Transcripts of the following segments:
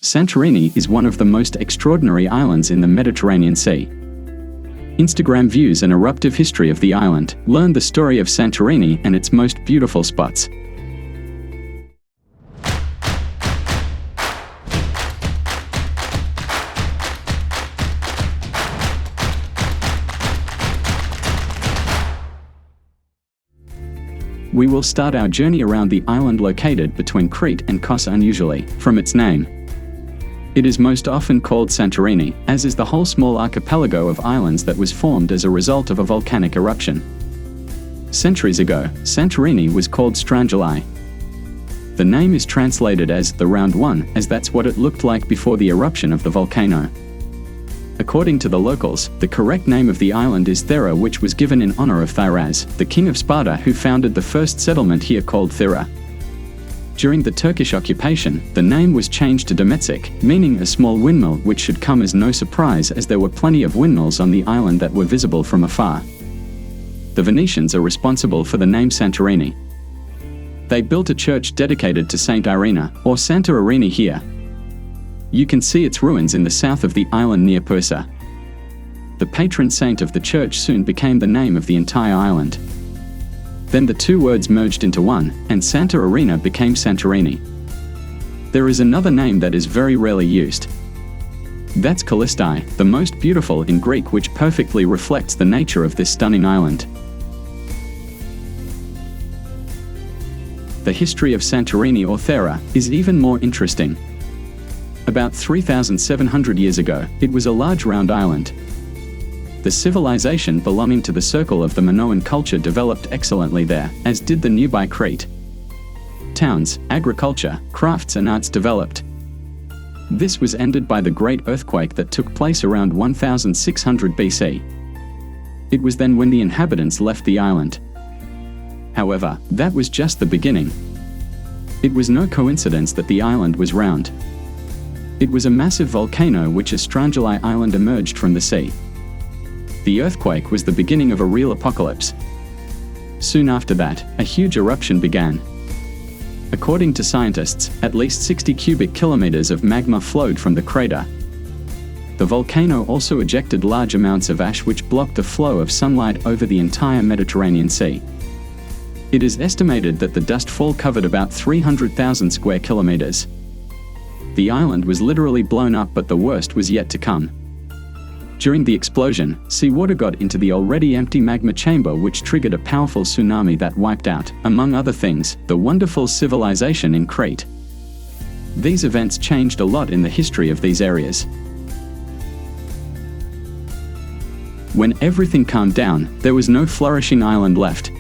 Santorini is one of the most extraordinary islands in the Mediterranean Sea. Instagram views an eruptive history of the island. Learn the story of Santorini and its most beautiful spots. We will start our journey around the island located between Crete and Kos, unusually, from its name. It is most often called Santorini, as is the whole small archipelago of islands that was formed as a result of a volcanic eruption. Centuries ago, Santorini was called Strangulai. The name is translated as the round one, as that's what it looked like before the eruption of the volcano. According to the locals, the correct name of the island is Thera, which was given in honor of Thyras, the king of Sparta who founded the first settlement here called Thera. During the Turkish occupation, the name was changed to Dometsik, meaning a small windmill, which should come as no surprise as there were plenty of windmills on the island that were visible from afar. The Venetians are responsible for the name Santorini. They built a church dedicated to Saint Irina, or Santa Irene here. You can see its ruins in the south of the island near Pursa. The patron saint of the church soon became the name of the entire island. Then the two words merged into one, and Santa Irina became Santorini. There is another name that is very rarely used. That's Callisti, the most beautiful in Greek, which perfectly reflects the nature of this stunning island. The history of Santorini, or Thera, is even more interesting. About 3,700 years ago, it was a large round island. The civilization belonging to the circle of the Minoan culture developed excellently there, as did the nearby Crete. Towns, agriculture, crafts and arts developed. This was ended by the great earthquake that took place around 1600 BC. It was then when the inhabitants left the island. However, that was just the beginning. It was no coincidence that the island was round. It was a massive volcano which as Strangulai Island emerged from the sea. The earthquake was the beginning of a real apocalypse. Soon after that, a huge eruption began. According to scientists, at least 60 cubic kilometers of magma flowed from the crater. The volcano also ejected large amounts of ash which blocked the flow of sunlight over the entire Mediterranean Sea. It is estimated that the dust fall covered about 300,000 square kilometers. The island was literally blown up, but the worst was yet to come. During the explosion, seawater got into the already empty magma chamber, which triggered a powerful tsunami that wiped out, among other things, the wonderful civilization in Crete. These events changed a lot in the history of these areas. When everything calmed down, there was no flourishing island left.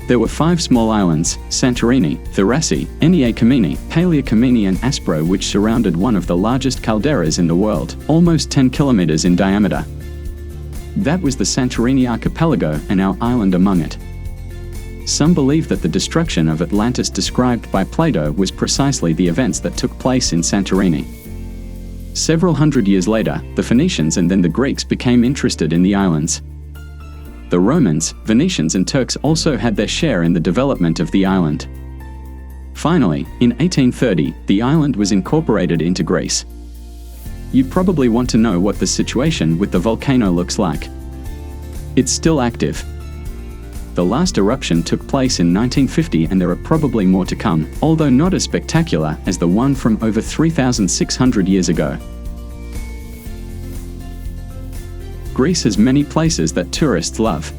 There were 5 small islands, Santorini, Therasi, Eniakameni, Paleokameni and Aspro, which surrounded one of the largest calderas in the world, almost 10 kilometers in diameter. That was the Santorini archipelago and our island among it. Some believe that the destruction of Atlantis described by Plato was precisely the events that took place in Santorini. Several hundred years later, the Phoenicians and then the Greeks became interested in the islands. The Romans, Venetians and Turks also had their share in the development of the island. Finally, in 1830, the island was incorporated into Greece. You probably want to know what the situation with the volcano looks like. It's still active. The last eruption took place in 1950 and there are probably more to come, although not as spectacular as the one from over 3,600 years ago. Greece has many places that tourists love.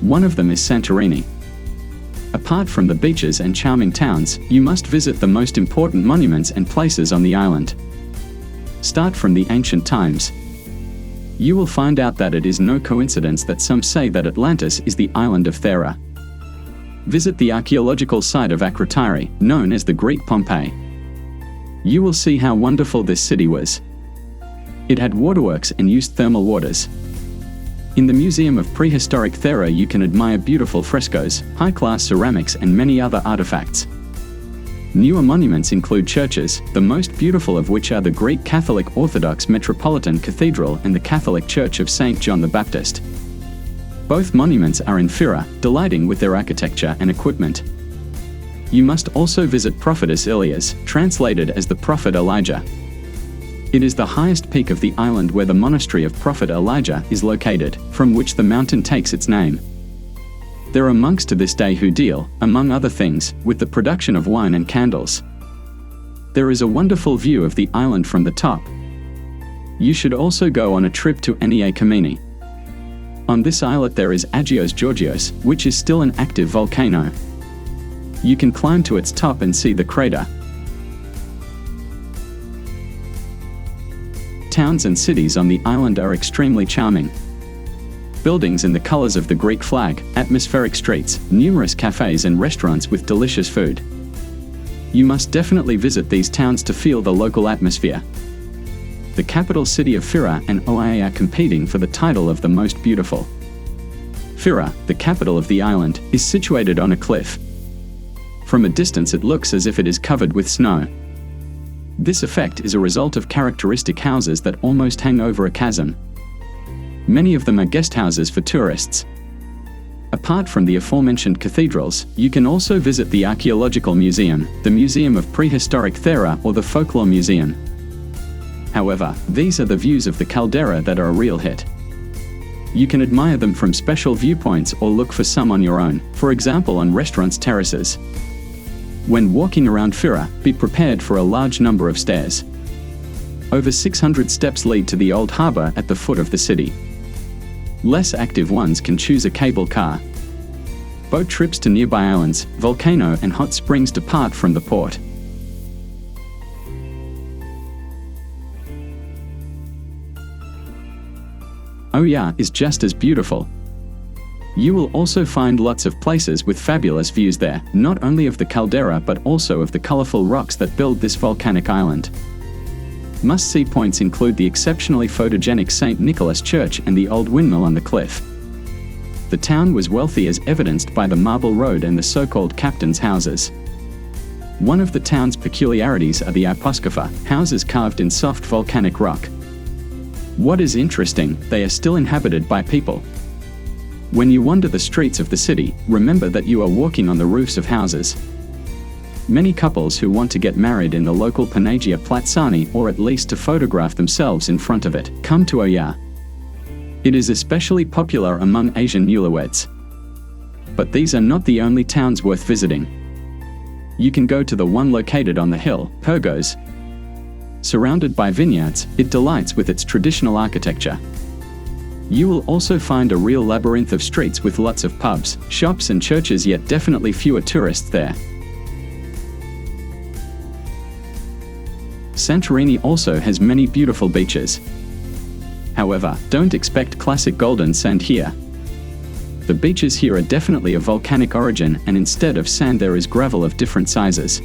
One of them is Santorini. Apart from the beaches and charming towns, you must visit the most important monuments and places on the island. Start from the ancient times. You will find out that it is no coincidence that some say that Atlantis is the island of Thera. Visit the archaeological site of Akrotiri, known as the Greek Pompeii. You will see how wonderful this city was. It had waterworks and used thermal waters. In the Museum of Prehistoric Thera you can admire beautiful frescoes, high-class ceramics and many other artifacts. Newer monuments include churches, the most beautiful of which are the Greek Catholic Orthodox Metropolitan Cathedral and the Catholic Church of St. John the Baptist. Both monuments are in Fira, delighting with their architecture and equipment. You must also visit Prophetess Ilias, translated as the Prophet Elijah. It is the highest peak of the island where the monastery of Prophet Elijah is located, from which the mountain takes its name. There are monks to this day who deal, among other things, with the production of wine and candles. There is a wonderful view of the island from the top. You should also go on a trip to Enia Kamini. On this islet there is Agios Georgios, which is still an active volcano. You can climb to its top and see the crater. Towns and cities on the island are extremely charming. Buildings in the colors of the Greek flag, atmospheric streets, numerous cafes and restaurants with delicious food. You must definitely visit these towns to feel the local atmosphere. The capital city of Fira and Oaia are competing for the title of the most beautiful. Fira, the capital of the island, is situated on a cliff. From a distance it looks as if it is covered with snow. This effect is a result of characteristic houses that almost hang over a chasm. Many of them are guest houses for tourists. Apart from the aforementioned cathedrals, you can also visit the Archaeological Museum, the Museum of Prehistoric Thera or the Folklore Museum. However, these are the views of the caldera that are a real hit. You can admire them from special viewpoints or look for some on your own, for example on restaurants' terraces. When walking around Fira, be prepared for a large number of stairs. Over 600 steps lead to the old harbour at the foot of the city. Less active ones can choose a cable car. Boat trips to nearby islands, volcano and hot springs depart from the port. Oaia is just as beautiful. You will also find lots of places with fabulous views there, not only of the caldera but also of the colourful rocks that build this volcanic island. Must-see points include the exceptionally photogenic St. Nicholas Church and the old windmill on the cliff. The town was wealthy as evidenced by the marble road and the so-called captain's houses. One of the town's peculiarities are the Aposkofa, houses carved in soft volcanic rock. What is interesting, they are still inhabited by people. When you wander the streets of the city, remember that you are walking on the roofs of houses. Many couples who want to get married in the local Panagia Platsani or at least to photograph themselves in front of it, come to Oaia. It is especially popular among Asian newlyweds. But these are not the only towns worth visiting. You can go to the one located on the hill, Pyrgos. Surrounded by vineyards, it delights with its traditional architecture. You will also find a real labyrinth of streets with lots of pubs, shops and churches, yet definitely fewer tourists there. Santorini also has many beautiful beaches. However, don't expect classic golden sand here. The beaches here are definitely of volcanic origin, and instead of sand there is gravel of different sizes.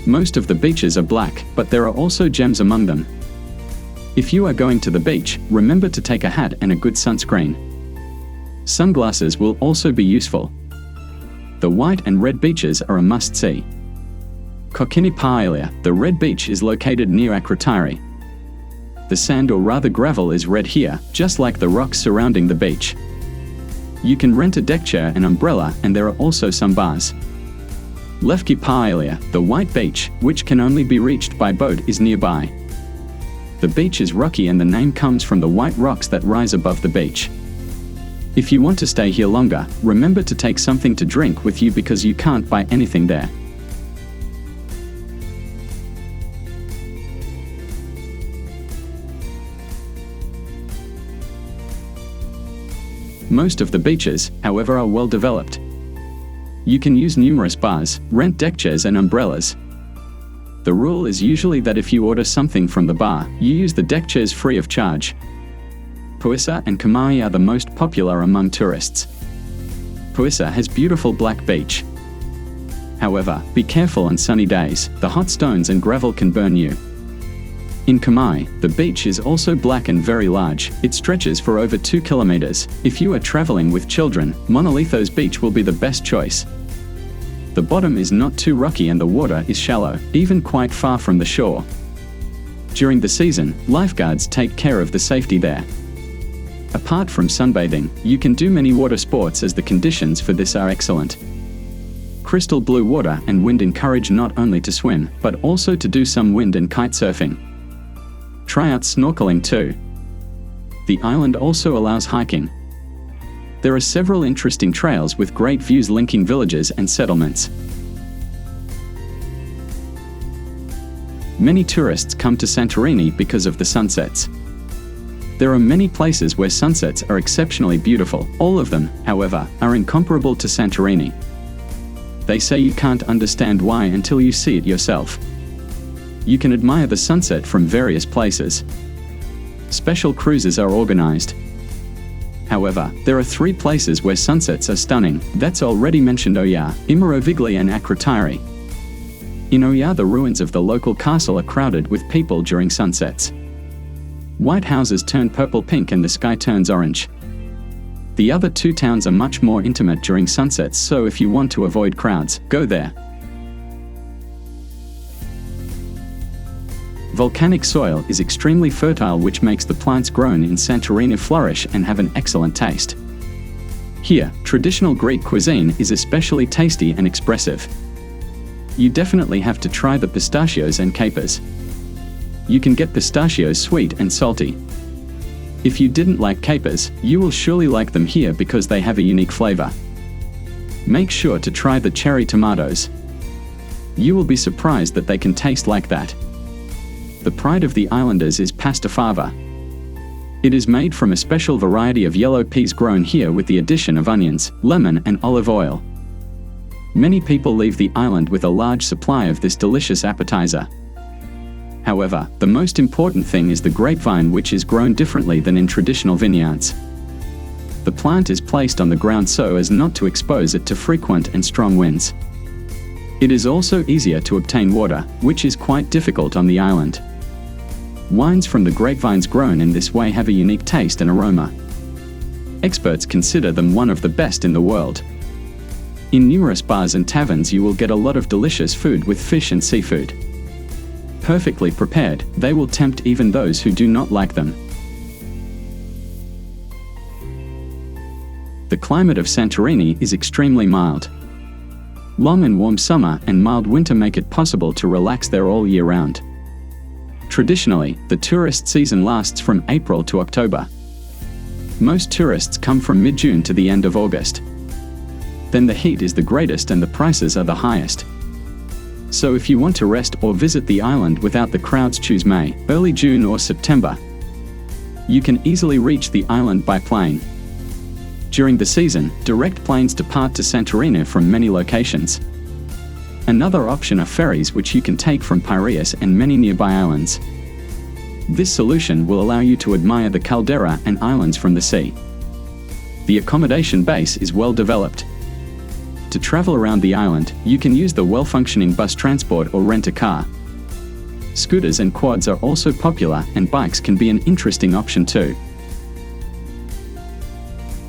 Most of the beaches are black, but there are also gems among them. If you are going to the beach, remember to take a hat and a good sunscreen. Sunglasses will also be useful. The white and red beaches are a must-see. Kokini Paelia, the red beach, is located near Akrotiri. The sand or rather gravel is red here, just like the rocks surrounding the beach. You can rent a deck chair and umbrella, and there are also some bars. Lefki Paelia, the white beach, which can only be reached by boat, is nearby. The beach is rocky and the name comes from the white rocks that rise above the beach. If you want to stay here longer, remember to take something to drink with you because you can't buy anything there. Most of the beaches, however, are well developed. You can use numerous bars, rent deck chairs and umbrellas. The rule is usually that if you order something from the bar, you use the deck chairs free of charge. Puissa and Kamai are the most popular among tourists. Puissa has beautiful black beach. However, be careful on sunny days, the hot stones and gravel can burn you. In Kamai, the beach is also black and very large. It stretches for over 2 kilometers. If you are traveling with children, Monolithos Beach will be the best choice. The bottom is not too rocky and the water is shallow, even quite far from the shore. During the season, lifeguards take care of the safety there. Apart from sunbathing, you can do many water sports as the conditions for this are excellent. crystal blue water and wind encourage not only to swim, but also to do some wind and kite surfing. Try out snorkeling too. The island also allows hiking. There are several interesting trails with great views linking villages and settlements. Many tourists come to Santorini because of the sunsets. There are many places where sunsets are exceptionally beautiful. All of them, however, are incomparable to Santorini. They say you can't understand why until you see it yourself. You can admire the sunset from various places. Special cruises are organized. However, there are 3 places where sunsets are stunning. That's already mentioned Oya, Imirovigli and Akrotiri. In Oya, the ruins of the local castle are crowded with people during sunsets. White houses turn purple-pink and the sky turns orange. The other 2 towns are much more intimate during sunsets, so if you want to avoid crowds, go there. Volcanic soil is extremely fertile, which makes the plants grown in Santorini flourish and have an excellent taste. Here, traditional Greek cuisine is especially tasty and expressive. You definitely have to try the pistachios and capers. You can get pistachios sweet and salty. If you didn't like capers, you will surely like them here because they have a unique flavor. Make sure to try the cherry tomatoes. You will be surprised that they can taste like that. The pride of the islanders is pasta fava. It is made from a special variety of yellow peas grown here with the addition of onions, lemon and olive oil. Many people leave the island with a large supply of this delicious appetizer. However, the most important thing is the grapevine, which is grown differently than in traditional vineyards. The plant is placed on the ground so as not to expose it to frequent and strong winds. It is also easier to obtain water, which is quite difficult on the island. Wines from the grapevines grown in this way have a unique taste and aroma. Experts consider them one of the best in the world. In numerous bars and taverns you will get a lot of delicious food with fish and seafood. Perfectly prepared, they will tempt even those who do not like them. The climate of Santorini is extremely mild. Long and warm summer and mild winter make it possible to relax there all year round. Traditionally, the tourist season lasts from April to October. Most tourists come from mid-June to the end of August. Then the heat is the greatest and the prices are the highest. So if you want to rest or visit the island without the crowds, choose May, early June or September. You can easily reach the island by plane. During the season, direct planes depart to Santorini from many locations. Another option are ferries, which you can take from Piraeus and many nearby islands. This solution will allow you to admire the caldera and islands from the sea. The accommodation base is well developed. To travel around the island, you can use the well-functioning bus transport or rent a car. Scooters and quads are also popular, and bikes can be an interesting option too.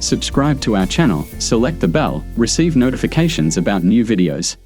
Subscribe to our channel, select the bell, receive notifications about new videos.